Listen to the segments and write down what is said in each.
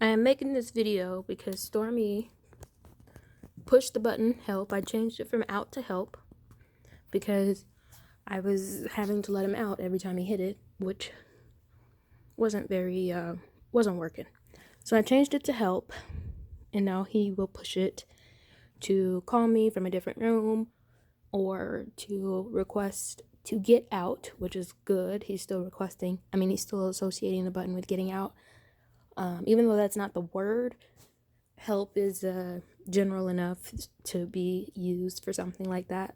I am making this video because Stormie pushed the button help. I changed it from out to help because I was having to let him out every time he hit it, which wasn't working. So I changed it to help, and now he will push it to call me from a different room or to request to get out, which is good. He's still requesting. He's still associating the button with getting out. Even though that's not the word, help is general enough to be used for something like that.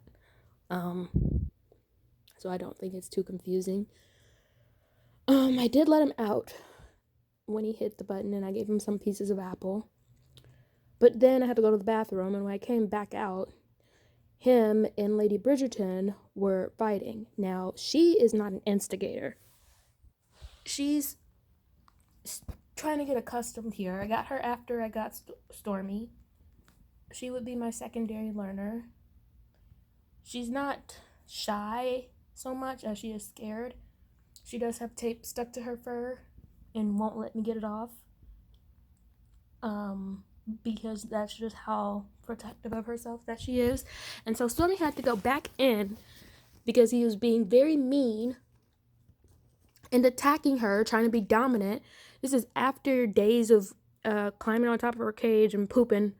So I don't think it's too confusing. I did let him out when he hit the button, and I gave him some pieces of apple. But then I had to go to the bathroom, and when I came back out, him and Lady Bridgerton were fighting. Now, she is not an instigator. She's trying to get accustomed here. I got her after I got Stormie. She would be my secondary learner. She's not shy so much as she is scared. She does have tape stuck to her fur and won't let me get it off. Because that's just how protective of herself that she is. And so Stormie had to go back in because he was being very mean and attacking her, trying to be dominant. This is after days of climbing on top of her cage and pooping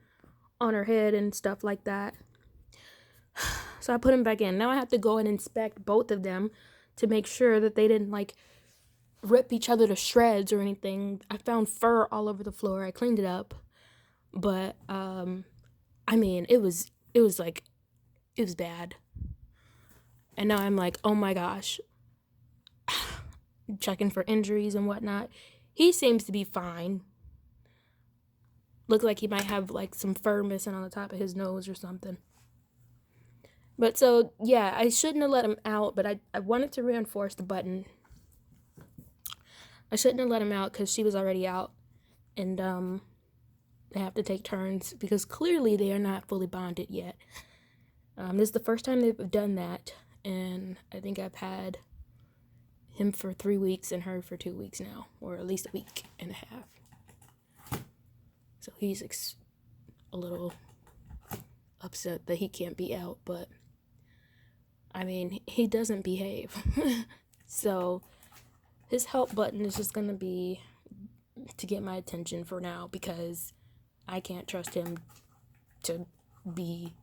on her head and stuff like that. So I put him back in. Now I have to go and inspect both of them to make sure that they didn't rip each other to shreds or anything. I found fur all over the floor. I cleaned it up. But it was bad. And now I'm like, oh my gosh. Checking for injuries and whatnot. He seems to be fine. Looks like he might have some fur missing on the top of his nose or something. But so, yeah, I shouldn't have let him out, but I wanted to reinforce the button. I shouldn't have let him out because she was already out. And they have to take turns because clearly they are not fully bonded yet. This is the first time they've done that, and I think I've had him for 3 weeks and her for 2 weeks now, or at least a week and a half. So he's a little upset that he can't be out, but he doesn't behave. So his help button is just gonna be to get my attention for now because I can't trust him to be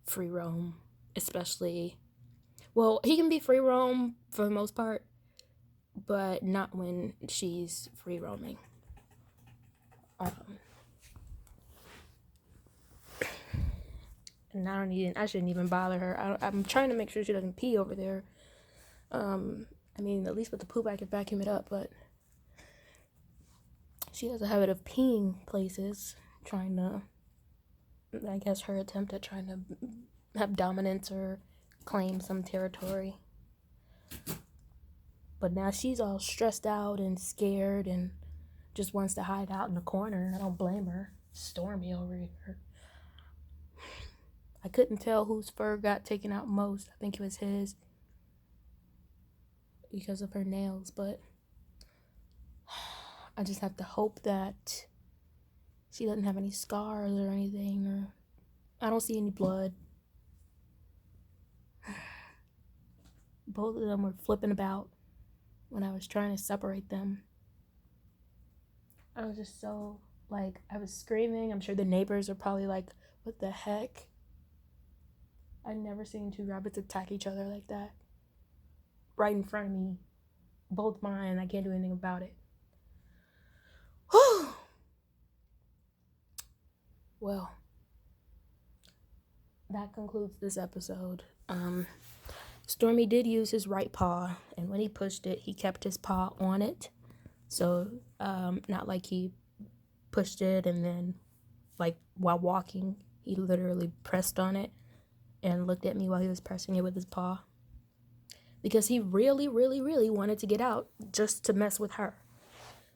free roam, especially. Well, he can be free roam for the most part, but not when she's free roaming. And I shouldn't even bother her. I'm trying to make sure she doesn't pee over there. At least with the poop I could vacuum it up, but she has a habit of peeing places, trying to, I guess her attempt at trying to have dominance or claim some territory. But now she's all stressed out and scared and just wants to hide out in the corner. I don't blame her. Stormie over here. I couldn't tell whose fur got taken out most. I think it was his because of her nails, but I just have to hope that she doesn't have any scars or anything, or I don't see any blood. Both of them were flipping about when I was trying to separate them. I was just so, I was screaming. I'm sure the neighbors are probably like, what the heck? I've never seen two rabbits attack each other like that. Right in front of me. Both mine. I can't do anything about it. Whew. Well, that concludes this episode. Stormie did use his right paw, and when he pushed it, he kept his paw on it. So, not like he pushed it and then, while walking, he literally pressed on it and looked at me while he was pressing it with his paw. Because he really, really, really wanted to get out just to mess with her.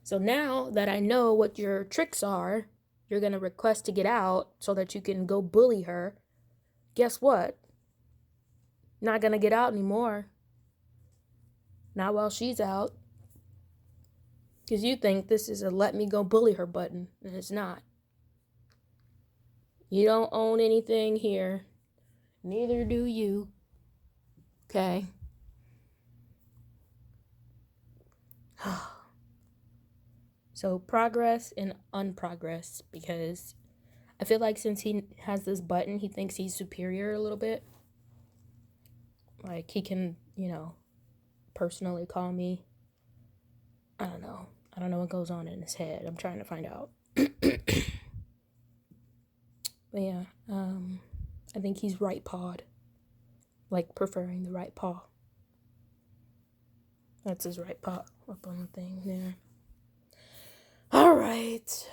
So now that I know what your tricks are, you're going to request to get out so that you can go bully her. Guess what? Not going to get out anymore. Not while she's out. Because you think this is a let me go bully her button, and it's not. You don't own anything here. Neither do you. Okay? So progress and unprogress, because I feel like since he has this button, he thinks he's superior a little bit. Like he can, personally call me. I don't know. I don't know what goes on in his head. I'm trying to find out. But yeah, I think he's right pawed. Like preferring the right paw. That's his right paw up on the thing there. All right.